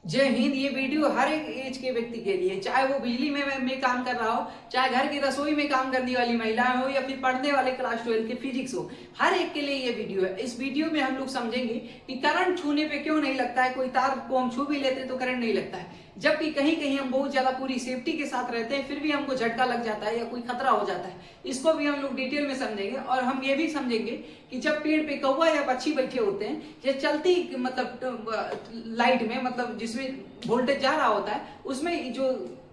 जय हिंद। ये वीडियो हर एक एज के व्यक्ति के लिए, चाहे वो बिजली में काम कर रहा हो, चाहे घर की रसोई में काम करने वाली महिलाएं हो, या फिर पढ़ने वाले क्लास 12 के फिजिक्स हो, हर एक के लिए ये वीडियो है। इस वीडियो में हम लोग समझेंगे कि करंट छूने पे क्यों नहीं लगता है। कोई तार को हम छू भी लेते हैं तो करंट नहीं लगता है, जबकि कहीं कहीं हम बहुत ज्यादा पूरी सेफ्टी के साथ रहते हैं, फिर भी हमको झटका लग जाता है या कोई खतरा हो जाता है। इसको भी हम लोग डिटेल में समझेंगे। और हम ये भी समझेंगे कि जब पेड़ पे कौवा या पक्षी बैठे होते हैं, ये चलती मतलब लाइट में, मतलब जिसमें वोल्टेज जा रहा होता है, उसमें जो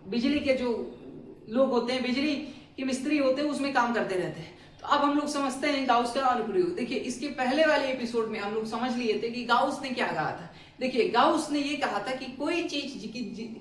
बिजली के जो लोग होते हैं, बिजली के मिस्त्री होते हैं, उसमें काम करते रहते हैं। तो अब हम लोग समझते हैं गाउस का अनुप्रयोग। देखिए, इसके पहले वाले एपिसोड में हम लोग समझ लिए थे कि गाउस ने क्या कहा था। देखिए, गाउस ने ये कहा था कि कोई चीज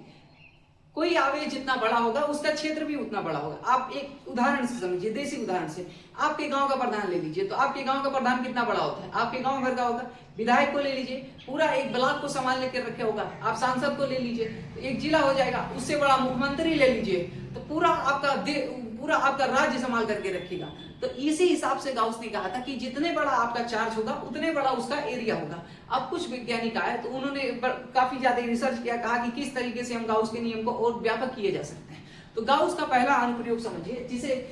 कोई आवेश जितना बड़ा होगा उसका क्षेत्र भी उतना बड़ा होगा। आप एक उदाहरण से समझिए, देसी उदाहरण से। आपके गांव का प्रधान ले लीजिए, तो आपके गांव का प्रधान कितना बड़ा होता है? आपके गांव भर का होगा। विधायक को ले लीजिए, पूरा एक ब्लॉक को संभालने के रखे होगा। आप सांसद को ले लीजिए तो एक जिला हो जाएगा। उससे बड़ा मुख्यमंत्री ले लीजिए तो पूरा आपका राज्य संभाल करके रखेगा। तो इसी हिसाब से गाउस ने कहा था कि जितने बड़ा आपका चार्ज होगा उतने बड़ा उसका एरिया होगा। अब कुछ वैज्ञानिक आए तो उन्होंने काफी ज्यादा रिसर्च किया, कहा कि किस तरीके से हम गाउस के नियम को और व्यापक किए जा सकते हैं। तो गाउस का पहला अनुप्रयोग समझिए, जिसे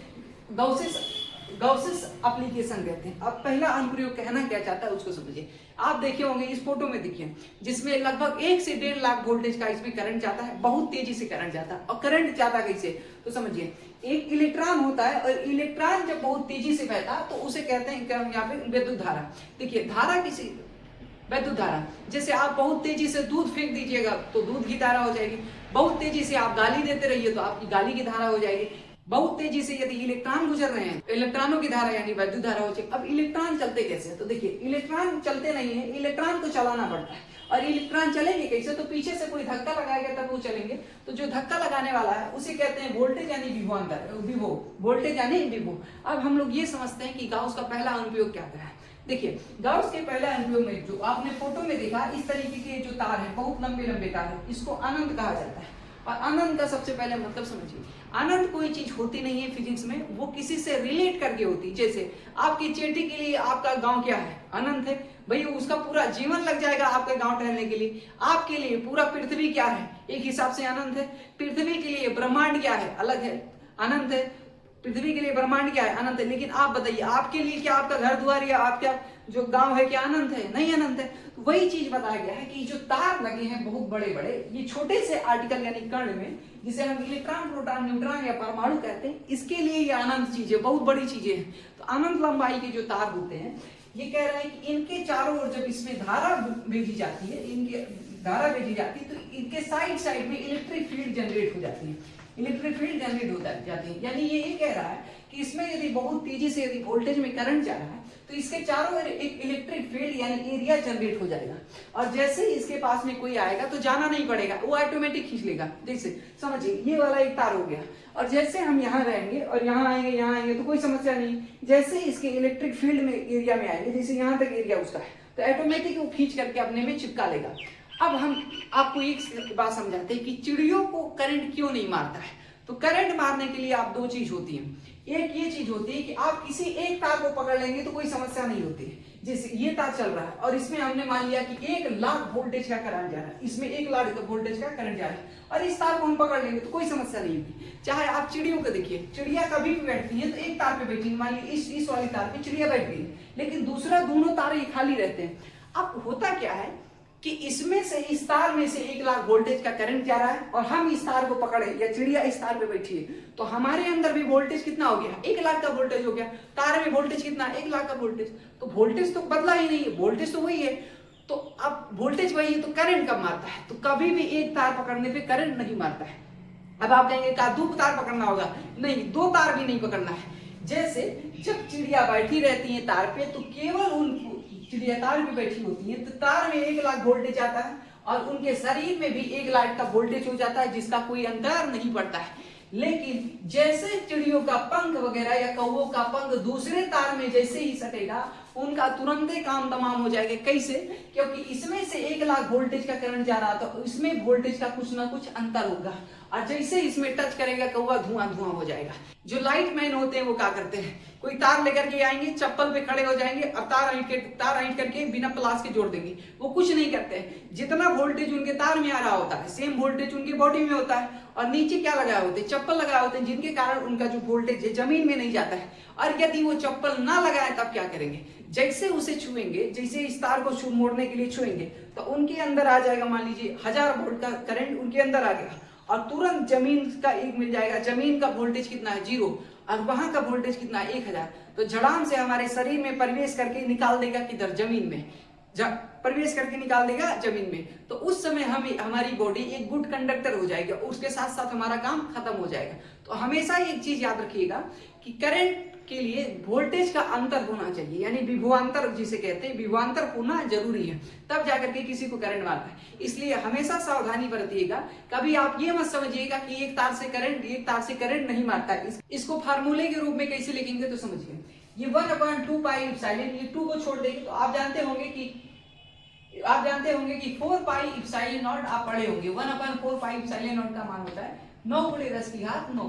गाउसेस एप्लीकेशन कहते हैं। अब पहला अनुप्रयोग कहना क्या चाहता है उसको समझिए। आप देखे होंगे, इस फोटो में देखिए, जिसमें लगभग 1 से 1.5 लाख वोल्टेज का इसमें करंट जाता है। बहुत तेजी से करंट जाता है। और करंट जाता कैसे, तो समझिए, एक इलेक्ट्रॉन होता है और इलेक्ट्रॉन जब बहुत तेजी से बहता है तो उसे कहते हैं यहाँ पे विद्युत धारा। देखिए, धारा किसी विद्युत धारा, जैसे आप बहुत तेजी से दूध फेंक दीजिएगा तो दूध की धारा हो जाएगी। बहुत तेजी से आप गाली देते रहिए तो आपकी गाली की धारा हो जाएगी। बहुत तेजी से यदि इलेक्ट्रॉन गुजर रहे हैं, इलेक्ट्रॉनों की धारा यानी विद्युत धारा हो जाएगी। अब इलेक्ट्रॉन चलते कैसे हैं, तो देखिए, इलेक्ट्रॉन चलते नहीं है, इलेक्ट्रॉन को चलाना पड़ता है। और इलेक्ट्रॉन चलेंगे कैसे, तो पीछे से कोई धक्का लगाएगा तब वो चलेंगे। तो जो धक्का लगाने वाला है उसे कहते हैं वोल्टेज यानी विभव, वोल्टेज यानी विभव। अब हम लोग ये समझते हैं कि गाउस का पहला अनुप्रयोग क्या है। देखिए, गाउस के पहले अनुप्रयोग में जो आपने फोटो में देखा, इस तरीके के जो तार है, बहुत लंबे लंबे तार है, इसको अनंत कहा जाता है। और अनंत का सबसे पहले मतलब समझिए, अनंत कोई चीज होती नहीं है फिजिक्स में, वो किसी से रिलेट करके होती है। जैसे आपकी चेटी के लिए आपका गांव क्या है, अनंत है भाई, उसका पूरा जीवन लग जाएगा आपके गांव टहलने के लिए। आपके लिए पूरा पृथ्वी क्या है, एक हिसाब से अनंत है। पृथ्वी के लिए ब्रह्मांड क्या है, अलग है, अनंत है। पृथ्वी के लिए ब्रह्मांड क्या है, अनंत है। लेकिन आप बताइए, आपके लिए क्या आपका घर द्वार या आपका जो गांव है क्या अनंत है? नहीं अनंत है। तो वही चीज बताया गया है कि जो तार लगे हैं बहुत बड़े बड़े, ये छोटे से आर्टिकल यानी कण में, जिसे हम इलेक्ट्रॉन, प्रोटॉन, न्यूट्रॉन या परमाणु कहते हैं, इसके लिए ये अनंत चीजें, बहुत बड़ी चीजें हैं। तो अनंत लंबाई के जो तार होते हैं, ये कह रहे हैं कि इनके चारों ओर जब इसमें धारा भेजी जाती है, तो इनके साइड साइड में इलेक्ट्रिक फील्ड जनरेट हो जाती है। इलेक्ट्रिक फील्ड जनरेट हो जाती है, यानी ये कह रहा है कि इसमें यदि बहुत तेजी से यदि वोल्टेज में करंट जा रहा है तो इसके चारों ओर एक इलेक्ट्रिक फील्ड यानी एरिया जनरेट हो जाएगा। और जैसे ही इसके पास में कोई आएगा तो जाना नहीं पड़ेगा, वो ऑटोमेटिक खींच लेगा। जैसे समझिए, ये वाला एक तार हो गया, और जैसे हम यहाँ रहेंगे और यहाँ आएंगे तो कोई समस्या नहीं। जैसे इसके इलेक्ट्रिक फील्ड में एरिया में आएंगे, जैसे यहाँ तक एरिया उसका है, तो ऑटोमेटिक वो खींच करके अपने में चिपका लेगा। अब हम आपको एक बात समझाते हैं कि चिड़ियों को करंट क्यों नहीं मारता है। तो करंट मारने के लिए आप दो चीज होती है। एक ये चीज होती है कि आप किसी एक तार को पकड़ लेंगे तो कोई समस्या नहीं होती है। जैसे ये तार चल रहा है और इसमें हमने मान लिया कि 1 लाख वोल्टेज का करंट जा रहा है, इसमें 1 लाख वोल्टेज का करंट जा रहा है, और इस तार को हम पकड़ लेंगे तो कोई समस्या नहीं होती। चाहे आप चिड़ियों को देखिए, चिड़िया कभी भी बैठती है तो एक तार पे बैठी, मान ली इस वाली तार पे चिड़िया बैठ गई, लेकिन दूसरा दोनों तार ये खाली रहते हैं। अब होता क्या है कि इसमें से, इस तार में से 1 लाख वोल्टेज का करंट जा रहा है, और हम इस तार को पकड़े या चिड़िया इस तार पे बैठी है, तो हमारे अंदर भी वोल्टेज कितना हो गया, 1 लाख का वोल्टेज हो गया। तार में वोल्टेज कितना, 1 लाख का वोल्टेज। तो वोल्टेज तो बदला ही नहीं है, वोल्टेज तो वही है। तो अब वोल्टेज वही है तो करंट कब मारता है, तो कभी भी एक तार पकड़ने पे करंट नहीं मारता है। अब आप कहेंगे का 2 तार पकड़ना होगा, नहीं, 2 तार भी नहीं पकड़ना है। जैसे जब चिड़िया बैठी रहती है तार पे, तो केवल उन चिड़िया तार पे बैठी होती है, तो तार में 1 लाख वोल्टेज आता है, और उनके शरीर में भी 1 लाख का वोल्टेज हो जाता है, जिसका कोई अंतर नहीं पड़ता है। लेकिन जैसे चिड़ियों का पंख वगैरह या कौवों का पंख दूसरे तार में जैसे ही सटेगा, उनका तुरंत ही काम तमाम हो जाएगा। कैसे? क्योंकि इसमें से 1 लाख वोल्टेज का करंट जा रहा था, तो इसमें वोल्टेज का कुछ ना कुछ अंतर होगा, और जैसे इसमें टच करेगा कौवा, धुआं धुआं हो जाएगा। जो लाइट मैन होते हैं वो क्या करते हैं, कोई तार लेकर के आएंगे, चप्पल पे खड़े हो जाएंगे और तार हाइट करके बिना प्लास के जोड़ देंगे। वो कुछ नहीं करते हैं, जितना वोल्टेज उनके तार में आ रहा होता है सेम वोल्टेज उनकी बॉडी में होता है, और नीचे क्या लगाए होते हैं, चप्पल लगाए होते हैं, जिनके कारण उनका जो वोल्टेज है जमीन में नहीं जाता है। और यदि वो चप्पल ना लगाए तब क्या करेंगे, जैसे उसे छुएंगे, जैसे इस तार को मोड़ने के लिए छुएंगे तो उनके अंदर आ जाएगा, मान लीजिए 1000 वोल्ट का करंट उनके अंदर आ गया, और तुरंत जमीन का एक मिल जाएगा। जमीन का वोल्टेज कितना है, 0, और वहां का वोल्टेज कितना है, 1000। तो झड़ाम से हमारे शरीर में प्रवेश करके निकाल देगा किधर, जमीन में प्रवेश करके निकाल देगा जमीन में। तो उस समय हमारी बॉडी एक गुड कंडक्टर हो जाएगी, उसके साथ साथ हमारा काम खत्म हो जाएगा। तो हमेशा एक चीज याद रखिएगा कि करंट के लिए वोल्टेज का अंतर होना चाहिए, यानी विभवांतर जिसे कहते हैं, विभवांतर होना जरूरी है, तब जाकर के किसी को करंट मारता है। इसलिए हमेशा सावधानी बरतिएगा। कभी आप ये मत समझिएगा कि एक तार से करंट नहीं मारता है। इसको फार्मूले के रूप में कैसे लिखेंगे तो समझिए, ये 1/2 पाई इप्सिलॉन, ये 2 को छोड़ देंगे तो आप जानते होंगे कि 4 पाई इप्सिलॉन नॉट आप पढ़े होंगे। 1/4 पाई इप्सिलॉन नॉट का मान होता है 9 × 10 की घात 9,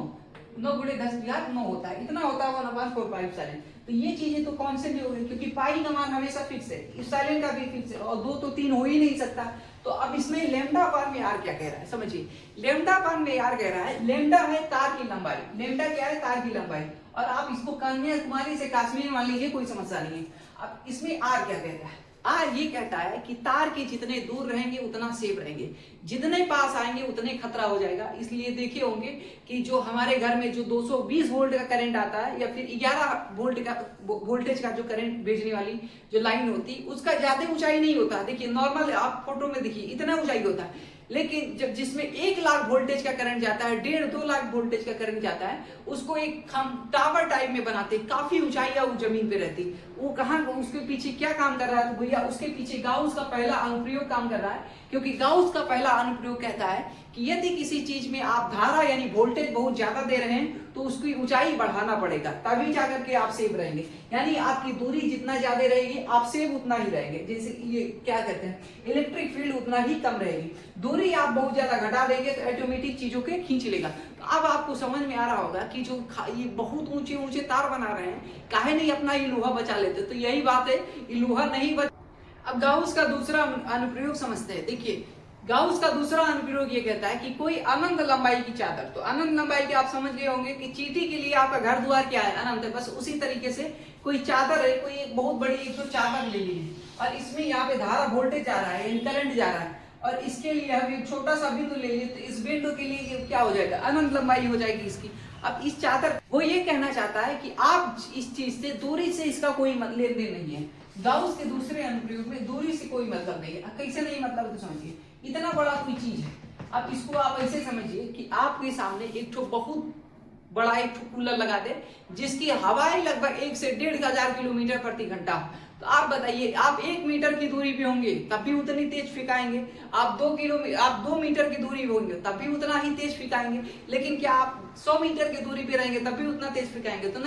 9 × 10 की घात 9 होता है, इतना होता है 1/4 पाई इप्सिलॉन। तो ये चीजें तो कांस्टेंट हो गई, क्योंकि पाई का मान हमेशा फिक्स है, इप्सिलॉन का भी फिक्स है, और 2 तो 3 हो ही नहीं सकता। तो अब इसमें लैम्डा पार में आर क्या कह रहा है, समझिए। लैम्डा पार में आर कह रहा है, लैम्डा है तार की लंबाई, लैम्डा क्या है, तार की लंबाई, और आप इसको कन्याकुमारी से कश्मीर मान लीजिए, कोई समस्या नहीं है। अब इसमें आर क्या कहता है, आर ये कहता है कि तार के जितने दूर रहेंगे उतना सेफ रहेंगे, जितने पास आएंगे उतने खतरा हो जाएगा। इसलिए देखे होंगे कि जो हमारे घर में जो 220 वोल्ट का करंट आता है, या फिर 11 वोल्ट का वोल्टेज का जो करंट भेजने वाली जो लाइन होती, उसका ज्यादा ऊंचाई नहीं होता। देखिए नॉर्मल आप फोटो में देखिए इतना ऊंचाई होता है, लेकिन जब जिसमें 1 लाख वोल्टेज का करंट जाता है, 1.5-2 लाख वोल्टेज का करंट जाता है, उसको एक टावर टाइप में बनाते, काफी ऊंचाई वो जमीन पे रहती। वो कहाँ, उसके पीछे क्या काम कर रहा है, तो भैया उसके पीछे गाउस का पहला अनुप्रयोग काम कर रहा है। क्योंकि गाउस का पहला अनुप्रयोग कहता है कि यदि किसी चीज में आप धारा यानी वोल्टेज बहुत ज्यादा दे रहे हैं तो उसकी ऊंचाई बढ़ाना पड़ेगा, तभी जाकर के आप सेफ रहेंगे। यानी आपकी दूरी जितना ज्यादा रहेगी आप सेफ उतना ही रहेंगे। जैसे ये क्या कहते हैं, इलेक्ट्रिक फील्ड उतना ही कम रहेगी। दूरी आप बहुत ज्यादा घटा देंगे तो ऑटोमेटिक चीजों के खींच लेगा। तो अब आपको समझ में आ रहा होगा कि जो ये बहुत ऊंचे ऊंचे तार बना रहे हैं, काहे नहीं अपना ये लोहा बचा लेते। तो यही बात है, ये लोहा नहीं बच। अब गाउस का दूसरा अनुप्रयोग समझते हैं। देखिए गाउस का दूसरा अनुप्रयोग ये कहता है कि कोई अनंत लंबाई की चादर, तो अनंत लंबाई के आप समझ गए होंगे कि चींटी के लिए आपका घर द्वार क्या है, अनंत है। बस उसी तरीके से कोई चादर है, कोई एक बहुत बड़ी एक तो चादर ले ली है, और इसमें यहाँ पे धारा वोल्टेज जा रहा है, करंट जा रहा है, और इसके लिए हम एक छोटा सा बिंदु ले लिए, तो इस बिंदु के लिए ये क्या हो जाएगा, अनंत लंबाई हो जाएगी इसकी। अब इस चादर वो ये कहना चाहता है कि आप इस चीज से, दूरी से इसका कोई लेन देन नहीं है। गाउस के दूसरे अनुप्रयोग में दूरी से कोई मतलब नहीं है। कैसे नहीं मतलब, तो समझिए इतना बड़ा कोई चीज है, अब इसको आप ऐसे समझिए कि आपके सामने एक ठो बहुत बड़ा एक कूलर लगा दे, जिसकी हवाएं लगभग 1 से 1.5 हजार किलोमीटर प्रति घंटा। तो आप बताइए, आप 1 मीटर की दूरी पे होंगे तब भी उतनी तेज फिकाएंगे, आप 2 मीटर की दूरी पे होंगे तब भी उतना ही तेज फिकाएंगे। लेकिन क्या आप 100 मीटर की दूरी पे रहेंगे तब भी उतना तेज फिकाएंगे? तो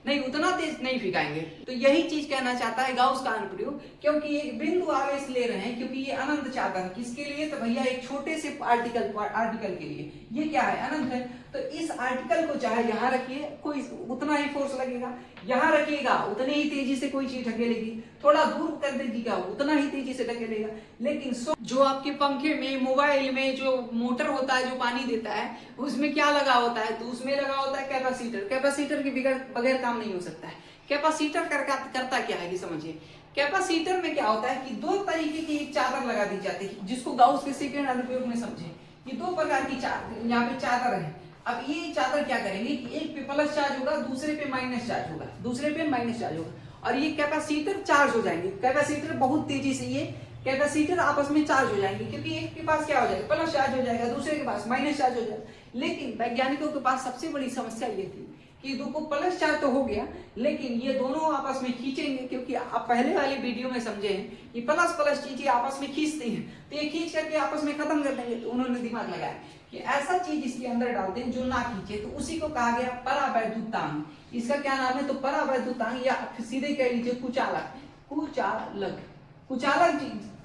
नहीं, उतना तेज नहीं फिकाएंगे। तो यही चीज कहना चाहता है गाउस का अनुप्रयोग, क्योंकि एक बिंदु आवेश ले रहे हैं, क्योंकि ये अनंत चादर किसके लिए, तो भैया एक छोटे से आर्टिकल के लिए। ये क्या है, अनंत है। तो इस आर्टिकल को चाहे यहाँ रखिए, कोई उतना ही फोर्स लगेगा, यहाँ रखिएगा उतनी ही तेजी से कोई चीज ढकेलेगी, थोड़ा दूर कर दीजिएगा उतना ही तेजी से ढकेलेगा। लेकिन जो आपके पंखे में, मोबाइल में जो मोटर होता है जो पानी देता है, उसमें क्या लगा होता है, तो उसमें लगा होता है कैपेसिटर। कैपेसिटर के बगैर काम नहीं हो सकता है। कैपेसिटर करता क्या है कि समझिए, कैपेसिटर में क्या होता है कि 2 तरीके की एक चादर लगा दी जाती है, जिसको गाउस के सेकंड अनुप्रयोग में समझे। ये 2 प्रकार की यहाँ पे चादर है। अब ये चादर क्या करेंगे कि एक पे प्लस चार्ज होगा, दूसरे पे माइनस चार्ज होगा, और ये कैपेसिटर चार्ज हो जाएंगे। कैपेसिटर बहुत तेजी से ये कैपेसिटर आपस में चार्ज हो जाएंगे, क्योंकि एक के पास क्या हो जाएगा, प्लस चार्ज हो जाएगा, दूसरे के पास माइनस चार्ज हो जाएगा। लेकिन वैज्ञानिकों के पास सबसे बड़ी समस्या ये थी कि दो को प्लस चार्ज तो हो गया, लेकिन ये दोनों आपस में खींचेंगे, क्योंकि आप पहले वाली वीडियो में समझे हैं कि प्लस चीजें आपस में खींचती हैं, तो ये खींच करके आपस में खत्म कर देंगे। तो उन्होंने दिमाग लगाया कि ऐसा चीज इसके अंदर डालते हैं जो ना खींचे, तो उसी को कहा गया परावैद्युतांक। इसका क्या नाम है, तो परावैद्युतांक, या सीधे कह लीजिए कुचालक।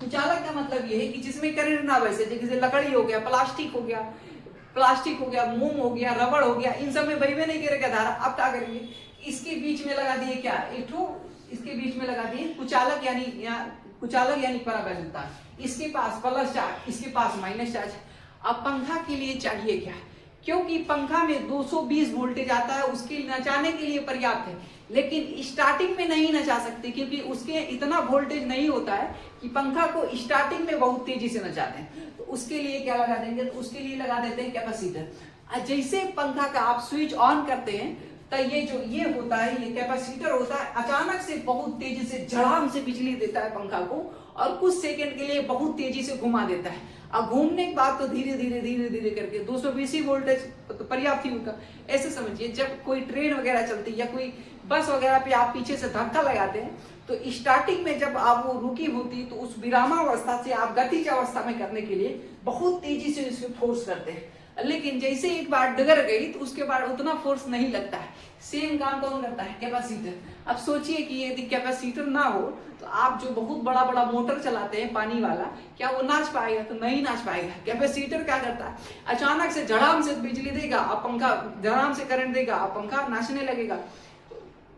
कुचालक का मतलब ये है कि जिसमें करंट ना बहे, जैसे लकड़ी हो गया, प्लास्टिक हो गया, प्लास्टिक हो गया, मोम हो गया, रबड़ हो गया, इन सब में बहबे नहीं करेगा धारा। अब क्या करेंगे, इसके बीच में लगा दिए क्या, एक ठो इसके बीच में लगा दिए कुचालक यानी पराबैंगन तार। इसके पास प्लस चार्ज, इसके पास माइनस चार्ज। अब पंखा के लिए चाहिए क्या, क्योंकि पंखा में 220 वोल्टेज आता है, उसके नचाने के लिए पर्याप्त है, लेकिन स्टार्टिंग में नहीं नचा सकते क्योंकि उसके इतना वोल्टेज नहीं होता है कि पंखा को स्टार्टिंग में बहुत तेजी से नचाते हैं। तो उसके लिए क्या लगा देंगे, तो उसके लिए लगा देते हैं कैपेसिटर। जैसे पंखा का आप स्विच ऑन करते हैं तो ये होता है, ये कैपेसिटर होता है, अचानक से बहुत तेजी से झड़ाम से बिजली देता है पंखा को और कुछ सेकंड के लिए बहुत तेजी से घुमा देता है। अब घूमने के बाद तो धीरे धीरे करके 220 वोल्टेज तो पर्याप्त ही होगा। ऐसे समझिए, जब कोई ट्रेन वगैरह चलती है या कोई बस वगैरह पे आप पीछे से धक्का लगाते हैं तो स्टार्टिंग में जब आप वो रुकी होती तो उस विरामावस्था से आप गतिज अवस्था में करने के लिए बहुत तेजी से इसमें फोर्स करते हैं, लेकिन जैसे एक बार डगर गई तो उसके बाद उतना फोर्स नहीं लगता है। सेम काम कौन करता है, कैपेसिटर। अब सोचिए कि यदि कैपेसिटर ना हो तो आप जो बहुत बड़ा बड़ा मोटर चलाते हैं पानी वाला, क्या वो नाच पाएगा, तो नहीं नाच पाएगा। कैपेसिटर क्या करता है, अचानक से झड़ाम से बिजली देगा, आप पंखा झड़ाम से करंट देगा, आप पंखा नाचने लगेगा,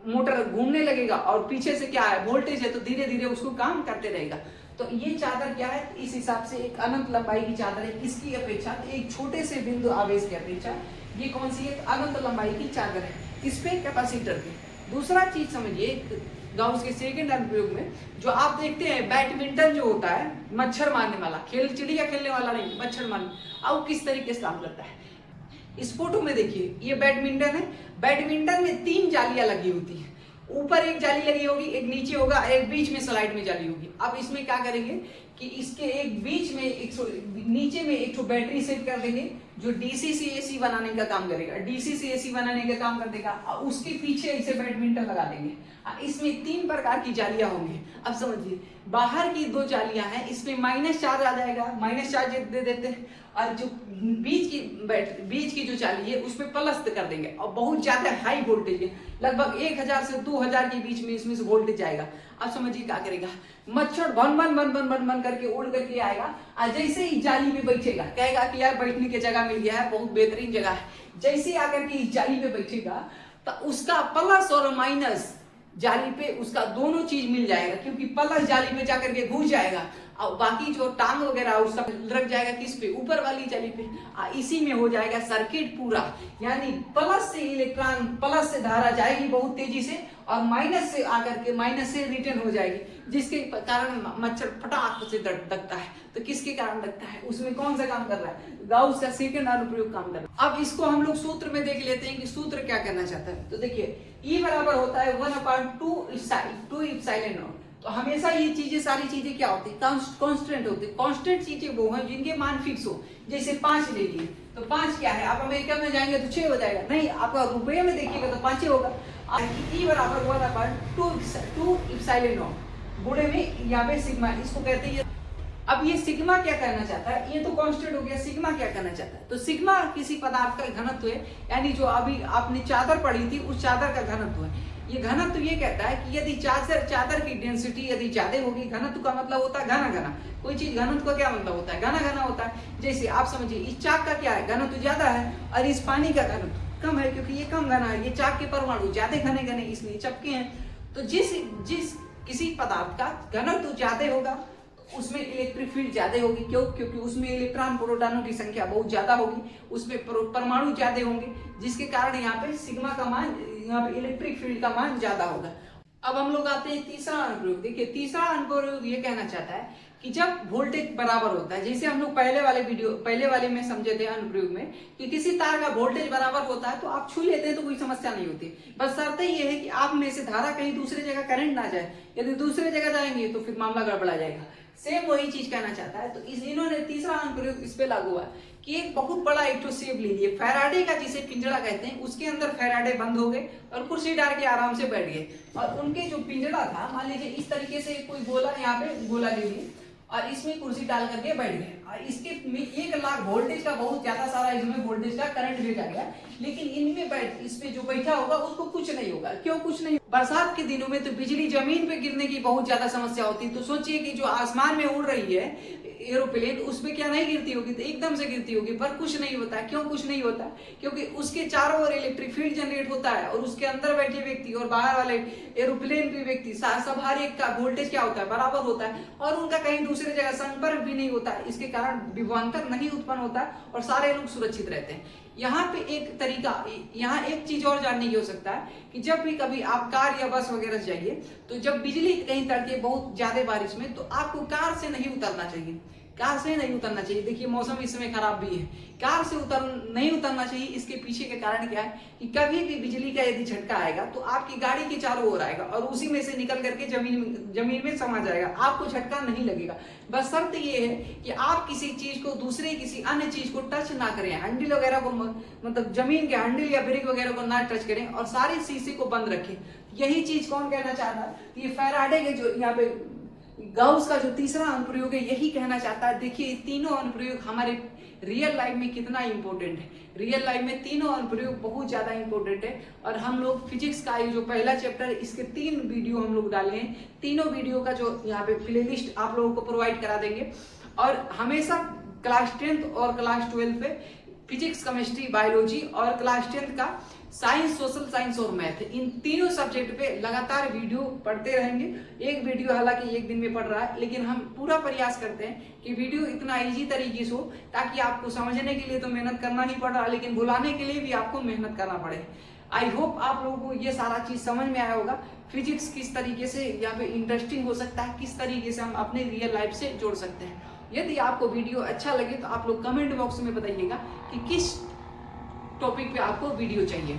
मोटर घूमने लगेगा और पीछे से क्या है वोल्टेज है तो धीरे धीरे उसको काम करते रहेगा। तो ये चादर क्या है, इस हिसाब से एक अनंत लंबाई की चादर है। इसकी अपेक्षा एक छोटे से बिंदु आवेश की अपेक्षा ये कौन सी है, अनंत लंबाई की चादर है। इस पे कैपेसिटर की। दूसरा चीज समझिए, गाउस के सेकंड अनुप्रयोग में जो आप देखते हैं बैडमिंटन जो होता है मच्छर मारने वाला, चिड़िया खेलने वाला नहीं, मच्छर मारने, अब किस तरीके से काम करता है। इस फोटो में देखिए, ये बैडमिंटन है। बैडमिंटन में 3 जालियां लगी होती है, ऊपर एक जाली लगी होगी, एक नीचे होगा, एक बीच में स्लाइड में जाली होगी। अब इसमें क्या करेंगे कि इसके एक बीच में नीचे में एक बैटरी सेट कर देंगे जो डीसी से एसी बनाने का काम करेगा, डीसी से एसी बनाने का काम कर देगा। उसके पीछे ऐसे बैडमिंटन लगा देंगे। इसमें 3 प्रकार की जालियां होंगी। अब समझिए, बाहर की 2 जालियां हैं, इसमें माइनस चार्ज आ जाएगा, माइनस चार्ज दे देते हैं, और जो बीच की जो जाली है उसमें प्लस कर देंगे। और बहुत ज्यादा हाई वोल्टेज है, लगभग 1000 से 2000 के बीच में इसमें से वोल्टेज जाएगा। अब समझिए क्या करेगा, मच्छर भन भन भन भन भन भन करके उड़ करके आएगा, और जैसे ही जाली में बैठेगा कहेगा कि यार बैठने की जगह मिल गया है, बहुत बेहतरीन जगह है। जैसे आकर के इस जाली में बैठेगा तो उसका प्लस और माइनस जाली पे उसका दोनों चीज मिल जाएगा, क्योंकि प्लस जाली में जाकर के घुस जाएगा और बाकी जो टांग वगैरह उसका लग जाएगा किस पे, ऊपर वाली जाली पे। इसी में हो जाएगा सर्किट पूरा, यानी प्लस से इलेक्ट्रॉन, प्लस से धारा जाएगी बहुत तेजी से और माइनस से आकर के माइनस से रिटर्न हो जाएगी, जिसके कारण मच्छर फटाक से दगता है। तो किसके कारण दगता है, उसमें कौन सा काम कर रहा है, गाउस का सेकंड अनुप्रयोग काम कर रहा है। अब इसको हम लोग सूत्र में देख लेते हैं कि सूत्र क्या करना चाहता है। तो देखिए, E बराबर होता है 1/2 इप्सिलॉन नॉट। तो हमेशा ये चीजें, सारी चीजें क्या होती है, कांस्टेंट होती है। कांस्टेंट चीजें वो हैं जिनके मान फिक्स हो। जैसे 5 ले लिए तो 5 क्या है, आप अमेरिका में जाएंगे तो 6 हो जाएगा, नहीं आपका रुपये में देखिएगा तो 5 होगा। E बराबर 1/2 इप्सिलॉन नॉट, बूढ़े में यहाँ पे सिग्मा, इसको कहते हैं। अब ये सिग्मा क्या कहना चाहता है, ये तो कांस्टेंट हो गया, सिग्मा क्या कहना चाहता है। तो सिग्मा किसी पदार्थ का घनत्व है, यानी जो अभी आपने चादर पढ़ी थी उस चादर का घनत्व है। ये घनत्व ये कहता है कि यदि चादर की डेंसिटी यदि ज्यादा होगी, घनत्व का मतलब होता है घना घना, कोई चीज घनत्व का क्या मतलब होता है, घना घना होता है। जैसे आप समझिए, इस चाक का क्या है, घनत्व ज्यादा है, और इस पानी का घनत्व कम है, क्योंकि ये कम घना है। ये चाक के परमाणु ज्यादा घने घने इसलिए चपके हैं। तो जिस किसी पदार्थ का घनत्व ज्यादा होगा उसमें इलेक्ट्रिक फील्ड ज्यादा होगी। क्यों, क्योंकि उसमें इलेक्ट्रॉन प्रोटॉनों की संख्या बहुत ज्यादा होगी, उसमें परमाणु ज्यादा होंगे, जिसके कारण यहाँ पे सिग्मा का मान, यहाँ पे इलेक्ट्रिक फील्ड का मान ज्यादा होगा। अब हम लोग आते हैं तीसरा अनुप्रयोग। देखिए, तीसरा अनुप्रयोग ये कहना चाहता है कि जब वोल्टेज बराबर होता है, जैसे हम लोग पहले वाले में समझे थे अनुप्रयोग में कि किसी तार का वोल्टेज बराबर होता है तो आप छू लेते हैं तो कोई समस्या नहीं होती, बस शर्त ये है कि आप में से धारा कहीं दूसरी जगह करंट ना जाए। यदि दूसरी जगह जाएंगे तो फिर मामला गड़बड़ा जाएगा। सेम वही चीज कहना चाहता है। तो इन्होंने तीसरा अनुप्रयोग इस पे लागू हुआ कि एक बहुत बड़ा एक तो सेब ले लिए, फैराडे का जिसे पिंजड़ा कहते हैं, उसके अंदर फैराडे बंद हो गए और कुर्सी डाल के आराम से बैठ गए। और उनके जो पिंजड़ा था, मान लीजिए इस तरीके से कोई गोला, यहाँ पे गोला ले लिए और इसमें कुर्सी डाल करके बैठ गए, और इसके में 1 लाख वोल्टेज का बहुत ज्यादा सारा इसमें वोल्टेज का करंट भेजा गया, लेकिन इनमें इस पे जो बैठा होगा उसको कुछ नहीं होगा। क्यों कुछ नहीं? बरसात के दिनों में तो बिजली जमीन पे गिरने की बहुत ज्यादा समस्या होती है। तो सोचिए कि जो आसमान में उड़ रही है, एरोप्लेन उसमें क्या नहीं गिरती होगी, तो एकदम से गिरती होगी, पर कुछ नहीं होता है। क्यों कुछ नहीं होता है? क्योंकि उसके चारों ओर इलेक्ट्रिक फील्ड जनरेट होता है और उसके अंदर बैठे व्यक्ति और बाहर वाले एरोप्लेन के व्यक्ति सब हर एक का वोल्टेज क्या होता है, बराबर होता है और उनका कहीं दूसरी जगह संपर्क भी नहीं होता है। इसके कारण विभवांतर नहीं उत्पन्न होता है और सारे लोग सुरक्षित रहते हैं। यहाँ पे एक तरीका, यहाँ एक चीज और जानने की हो सकता है कि जब भी कभी आप कार या बस वगैरह से जाइए, तो जब बिजली कहीं तड़के बहुत ज्यादा बारिश में, तो आपको कार से नहीं उतरना चाहिए, कार से नहीं उतरना चाहिए। देखिए मौसम इस समय खराब भी है, कार से नहीं उतरना चाहिए। इसके पीछे के कारण क्या है कि कभी भी बिजली का यदि झटका आएगा तो आपकी गाड़ी के चारों ओर आएगा और उसी में से निकल करके जमीन में समा जाएगा, आपको झटका नहीं लगेगा। बस शर्त ये है कि आप किसी चीज को दूसरे किसी अन्य चीज को टच ना करें, हैंडल वगैरह को मतलब जमीन के हैंडल या ब्रेक वगैरह को ना टच करें और सारे शीशे को बंद रखें। यही चीज कौन कहना चाहता है? ये फैराडे के जो यहाँ पे गाउस का जो तीसरा अनुप्रयोग है, यही कहना चाहता है। देखिए तीनों अनुप्रयोग हमारे रियल लाइफ में कितना इंपॉर्टेंट है। रियल लाइफ में तीनों अनुप्रयोग बहुत ज्यादा इंपॉर्टेंट है और हम लोग फिजिक्स का ये जो पहला चैप्टर, इसके 3 वीडियो हम लोग डाले हैं। तीनों वीडियो का जो यहाँ पे प्लेलिस्ट आप लोगों को प्रोवाइड करा देंगे और हमेशा क्लास 10th और क्लास 12 पे फिजिक्स, केमिस्ट्री, बायोलॉजी और क्लास 10th का साइंस, सोशल साइंस और मैथ, इन तीनों सब्जेक्ट पे लगातार वीडियो पढ़ते रहेंगे। एक वीडियो हालांकि एक दिन में पढ़ रहा है, लेकिन हम पूरा प्रयास करते हैं कि वीडियो इतना इजी तरीके से हो ताकि आपको समझने के लिए तो मेहनत करना ही पड़ रहा है, लेकिन भुलाने के लिए भी आपको मेहनत करना पड़े। आई होप आप लोगों को ये सारा चीज समझ में आया होगा। फिजिक्स किस तरीके से यहाँ पे इंटरेस्टिंग हो सकता है, किस तरीके से हम अपने रियल लाइफ से जोड़ सकते हैं। यदि आपको वीडियो अच्छा लगे तो आप लोग कमेंट बॉक्स में बताइएगा कि किस टॉपिक पे आपको वीडियो चाहिए।